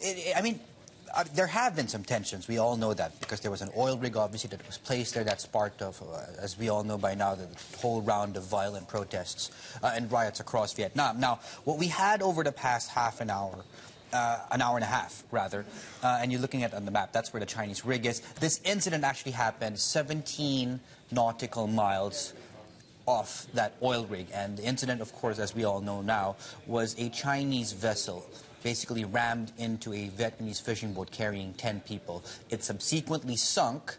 I mean, there have been some tensions. We all know that because there was an oil rig, obviously, that was placed there. That's part of, as we all know by now, the whole round of violent protests and riots across Vietnam. Now, what we had over the past half an hour and a half, rather, and you're looking at on the map, that's where the Chinese rig is. This incident actually happened 17 nautical miles off that oil rig. And the incident, of course, as we all know now, was a Chinese vessel basically rammed into a Vietnamese fishing boat carrying 10 people. It subsequently sunk.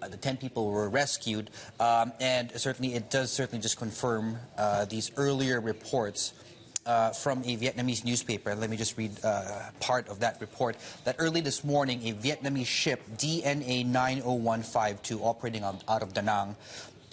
The 10 people were rescued, and certainly it does just confirm these earlier reports from a Vietnamese newspaper. Let me just read part of that report. That early this morning, a Vietnamese ship, DNA 90152, operating out of Da Nang,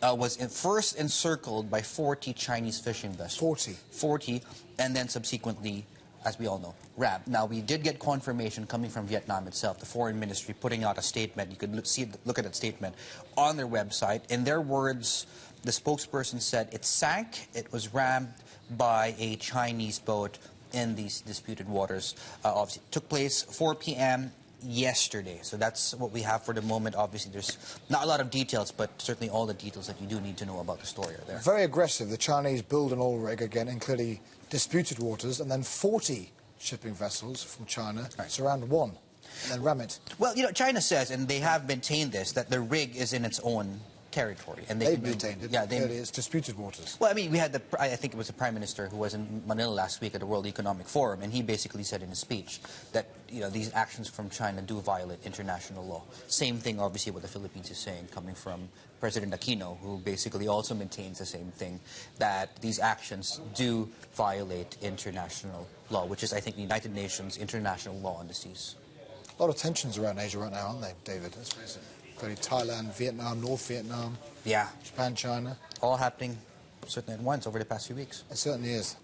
was first encircled by 40 Chinese fishing vessels. 40, and then subsequently, as we all know, rammed. Now, we did get confirmation coming from Vietnam itself, the foreign ministry putting out a statement. You could look at that statement on their website. In their words, the spokesperson said it sank, it was rammed by a Chinese boat in these disputed waters. Obviously, it took place 4 p.m. yesterday. So that's what we have for the moment. Obviously, there's not a lot of details, but certainly all the details that you do need to know about the story are there. Very aggressive. The Chinese build an oil rig again in clearly disputed waters, and then 40 shipping vessels from China surround one and then ram it. Well, you know, China says, and they have maintained this, that the rig is in its own territory, and they've maintained it. Yeah, it's disputed waters. Well, I mean, we had I think it was the Prime Minister who was in Manila last week at the World Economic Forum, and he basically said in his speech that, you know, these actions from China do violate international law. Same thing, obviously, what the Philippines is saying, coming from President Aquino, who basically also maintains the same thing, that these actions do violate international law, which is, I think, the United Nations international law on the seas. A lot of tensions around Asia right now, aren't they, David? Let's face it. Clearly Thailand, Vietnam, North Vietnam, yeah, Japan, China. All happening certainly at once over the past few weeks. It certainly is.